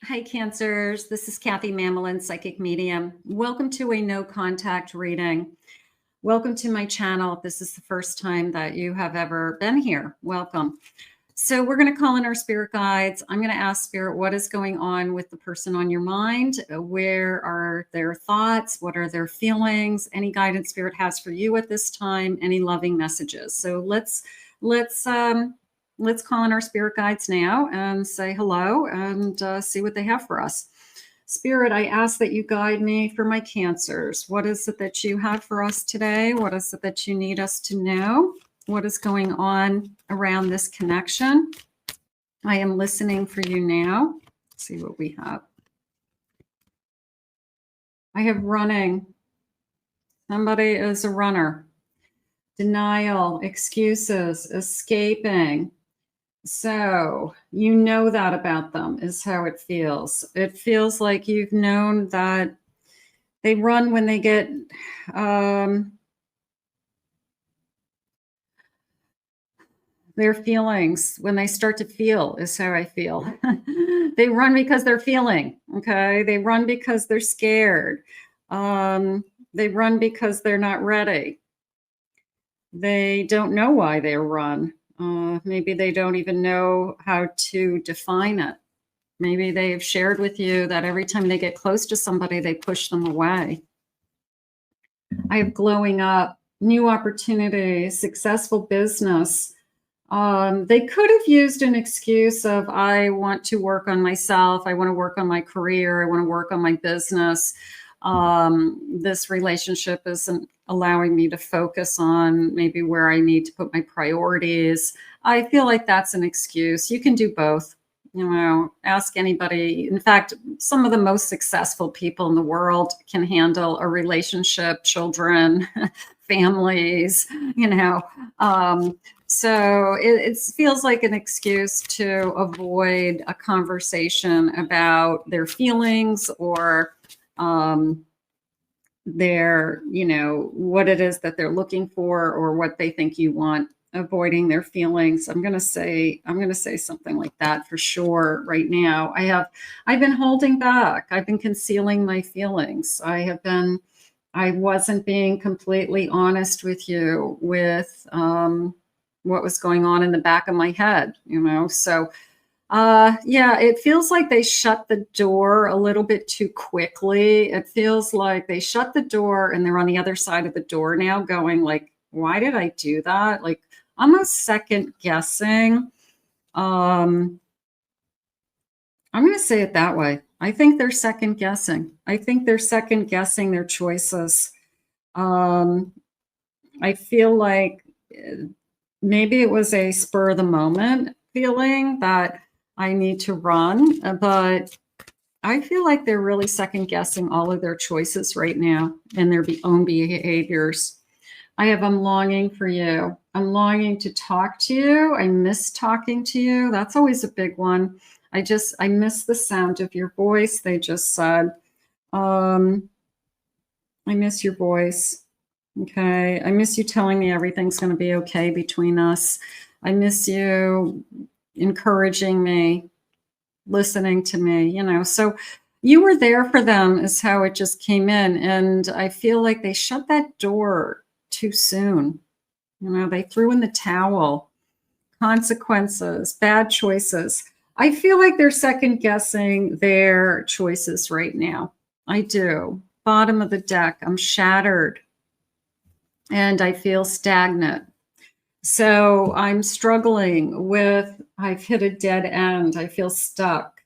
Hi, Cancers. This is Kathy Mamelin, Psychic Medium. Welcome to a no contact reading. Welcome to my channel. If this is the first time that you have ever been here, welcome. So we're going to call in our spirit guides. I'm going to ask Spirit, what is going on with the person on your mind? Where are their thoughts? What are their feelings? Any guidance Spirit has for you at this time? Any loving messages? So let's call in our spirit guides now and say hello and see what they have for us. Spirit, I ask that you guide me for my Cancers. What is it that you have for us today? What is it that you need us to know? What is going on around this connection? I am listening for you now. Let's see what we have. I have running. Somebody is a runner. Denial, excuses, escaping. So you know that about them is how it feels. It feels like you've known that they run when they get their feelings, when they start to feel is how I feel. They run because they're feeling, okay? They run because they're scared. They run because they're not ready. They don't know why they run. Maybe they don't even know how to define it. Maybe they've shared with you that every time they get close to somebody, they push them away. I have glowing up, new opportunities, successful business. They could have used an excuse of, I want to work on myself. I want to work on my career. I want to work on my business. This relationship isn't allowing me to focus on maybe where I need to put my priorities. I feel like that's an excuse. You can do both. You know, ask anybody. In fact, some of the most successful people in the world can handle a relationship, children, families, you know. So it feels like an excuse to avoid a conversation about their feelings or their, you know, what it is that they're looking for or what they think you want. Avoiding their feelings. I'm going to say something like that for sure right now. I've been holding back. I've been concealing my feelings. I wasn't being completely honest with you with what was going on in the back of my head, you know? So yeah, it feels like they shut the door a little bit too quickly. It feels like they shut the door and they're on the other side of the door now going like, why did I do that? Like almost second guessing. I'm going to say it that way. I think they're second guessing. I think they're second guessing their choices. I feel like maybe it was a spur of the moment feeling that I need to run, but I feel like they're really second guessing all of their choices right now and their own behaviors. I'm longing for you. I'm longing to talk to you. I miss talking to you. That's always a big one. I miss the sound of your voice. They just said, I miss your voice. Okay. I miss you telling me everything's going to be okay between us. I miss you encouraging me, listening to me, you know. So you were there for them is how it just came in. And I feel like they shut that door too soon. You know, they threw in the towel. Consequences, bad choices. I feel like they're second guessing their choices right now. I do. Bottom of the deck, I'm shattered and I feel stagnant. So I'm struggling with, I've hit a dead end. I feel stuck.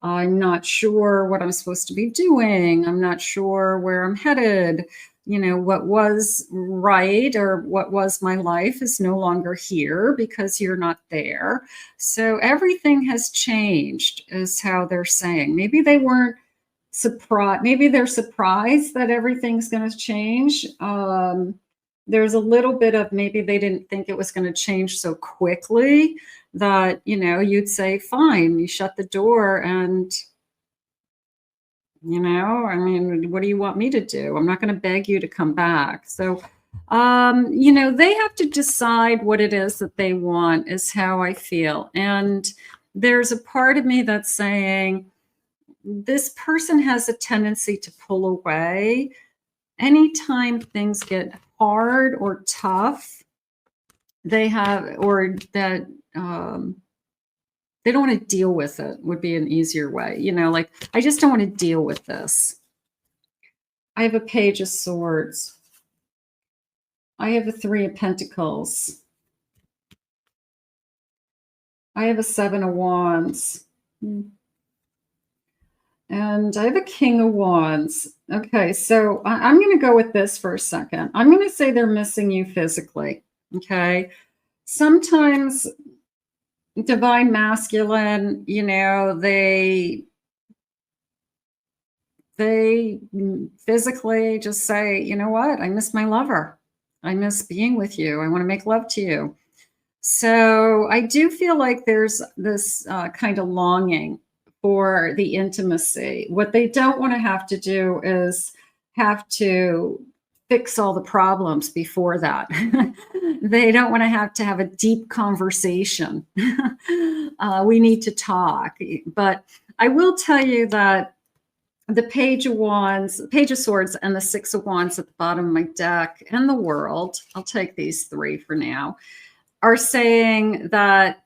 I'm not sure what I'm supposed to be doing. I'm not sure where I'm headed. You know, what was right or what was my life is no longer here because you're not there. So everything has changed is how they're saying. Maybe they weren't surprised. Maybe they're surprised that everything's going to change. There's a little bit of maybe they didn't think it was going to change so quickly that, you know, you'd say, fine, you shut the door and, you know, I mean, what do you want me to do? I'm not going to beg you to come back. So, you know, they have to decide what it is that they want is how I feel. And there's a part of me that's saying, this person has a tendency to pull away anytime things get hard or tough. They have, or that they don't want to deal with it, would be an easier way. You know, like, I just don't want to deal with this. I have a Page of Swords. I have a Three of Pentacles. I have a Seven of Wands. And I have a King of Wands. Okay, so I'm going to go with this for a second. I'm going to say they're missing you physically. Okay. Sometimes divine masculine, you know, they physically just say, you know what, I miss my lover. I miss being with you. I want to make love to you. So I do feel like there's this kind of longing for the intimacy. What they don't want to have to do is have to fix all the problems before that. They don't want to have a deep conversation. We need to talk. But I will tell you that the Page of Wands, Page of Swords, and the Six of Wands at the bottom of my deck, and the World, I'll take these three for now, are saying that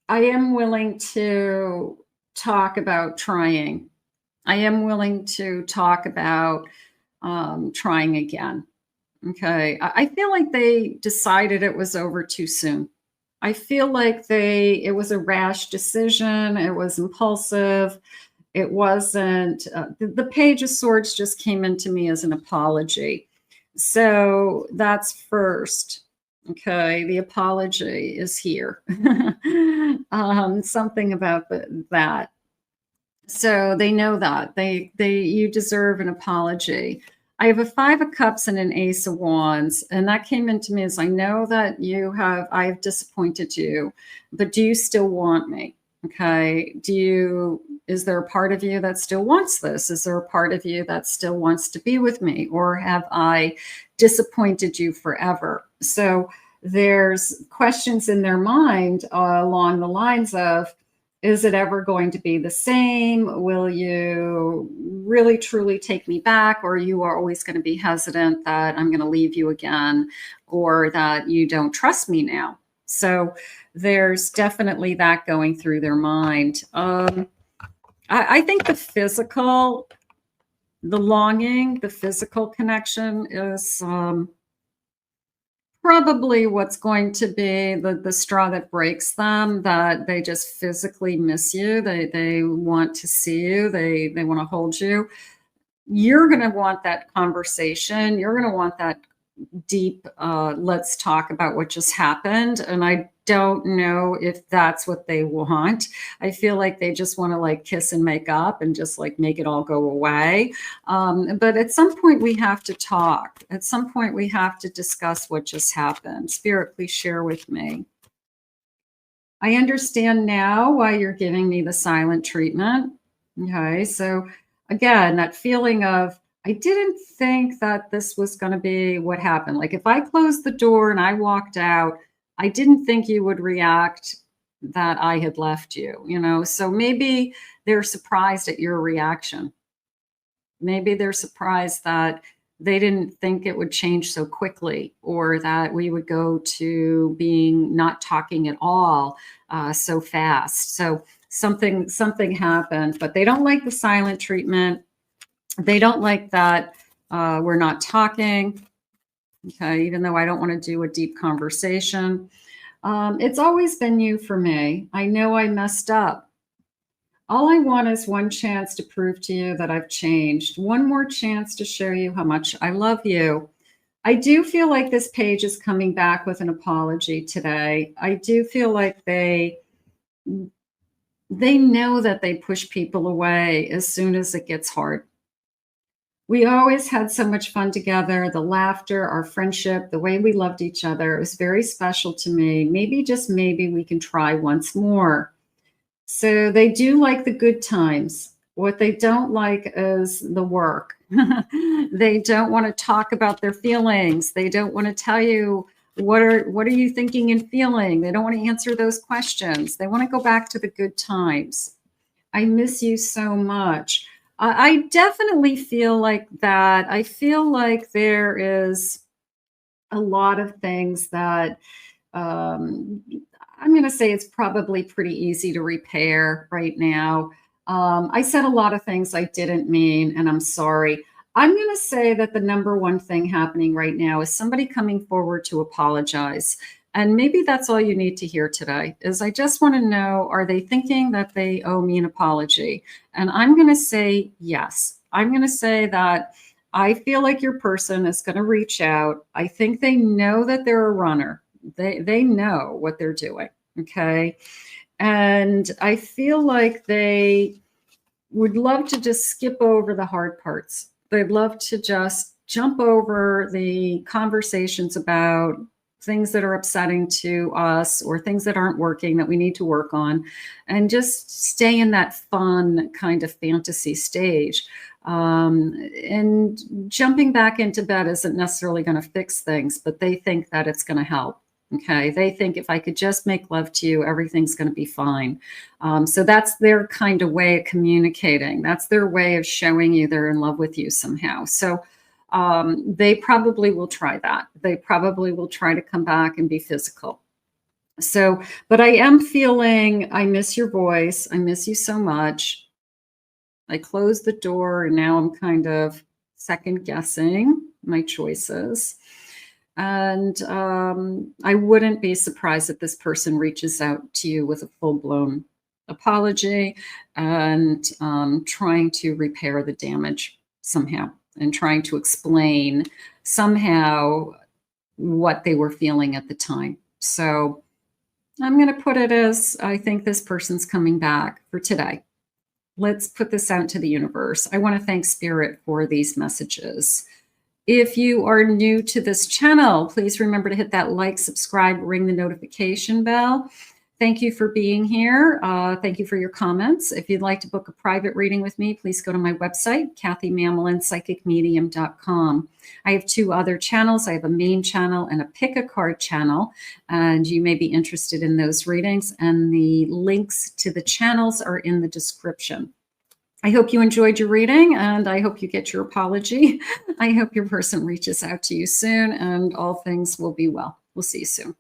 I am willing to talk about trying. I am willing to talk about trying again. Okay. I feel like they decided it was over too soon. I feel like it was a rash decision. It was impulsive. It wasn't, the Page of Swords just came into me as an apology. So that's first. Okay, the apology is here. Something about that. So they know that you deserve an apology. I have a Five of Cups and an Ace of Wands, and that came into me as, I know that I have disappointed you, but do you still want me? Okay. Is there a part of you that still wants this? Is there a part of you that still wants to be with me? Or have I disappointed you forever? So there's questions in their mind along the lines of, is it ever going to be the same? Will you really truly take me back? Or you are always going to be hesitant that I'm going to leave you again, or that you don't trust me now? So there's definitely that going through their mind. I think the longing, the physical connection is probably what's going to be the straw that breaks them, that they just physically miss you. They want to see you. They want to hold you. You're going to want that conversation. You're going to want that deep, let's talk about what just happened. And I don't know if that's what they want. I feel like they just want to like kiss and make up and just like make it all go away. But at some point we have to talk. At some point we have to discuss what just happened. Spirit, please share with me. I understand now why you're giving me the silent treatment. Okay, so again, that feeling of, I didn't think that this was going to be what happened. Like if I closed the door and I walked out, I didn't think you would react that I had left you, you know? So maybe they're surprised at your reaction. Maybe they're surprised that they didn't think it would change so quickly, or that we would go to being not talking at all so fast. So something happened, but they don't like the silent treatment. They don't like that we're not talking. Okay, even though I don't want to do a deep conversation. It's always been you for me. I know I messed up. All I want is one chance to prove to you that I've changed. One more chance to show you how much I love you. I do feel like this page is coming back with an apology today. I do feel like they know that they push people away as soon as it gets hard. We always had so much fun together. The laughter, our friendship, the way we loved each other, it was very special to me. Maybe, just maybe, we can try once more. So they do like the good times. What they don't like is the work. They don't want to talk about their feelings. They don't want to tell you What are you thinking and feeling? They don't want to answer those questions. They want to go back to the good times. I miss you so much. I definitely feel like that. I feel like there is a lot of things that um, I'm going to say it's probably pretty easy to repair right now. I said a lot of things I didn't mean, and I'm sorry. I'm going to say that the number one thing happening right now is somebody coming forward to apologize. And maybe that's all you need to hear today is I just want to know, are they thinking that they owe me an apology? And I'm going to say yes. I'm going to say that I feel like your person is going to reach out. I think they know that they're a runner. They know what they're doing. Okay. And I feel like they would love to just skip over the hard parts. They'd love to just jump over the conversations about things that are upsetting to us or things that aren't working that we need to work on, and just stay in that fun kind of fantasy stage. And jumping back into bed isn't necessarily going to fix things, but they think that it's going to help. Okay. They think if I could just make love to you, everything's going to be fine. So that's their kind of way of communicating. That's their way of showing you they're in love with you somehow. So they probably will try that. They probably will try to come back and be physical. So, but I am feeling, I miss your voice. I miss you so much. I closed the door and now I'm kind of second guessing my choices. And I wouldn't be surprised if this person reaches out to you with a full-blown apology and trying to repair the damage somehow and trying to explain somehow what they were feeling at the time. So I'm going to put it as I think this person's coming back for today. Let's put this out to the universe. I want to thank Spirit for these messages. If you are new to this channel, please remember to hit that like, subscribe, ring the notification bell. Thank you for being here. Thank you for your comments. If you'd like to book a private reading with me, please go to my website, KathyMammelin.psychicmedium.com. I have two other channels. I have a main channel and a pick a card channel, and you may be interested in those readings, and the links to the channels are in the description. I hope you enjoyed your reading, and I hope you get your apology. I hope your person reaches out to you soon, and all things will be well. We'll see you soon.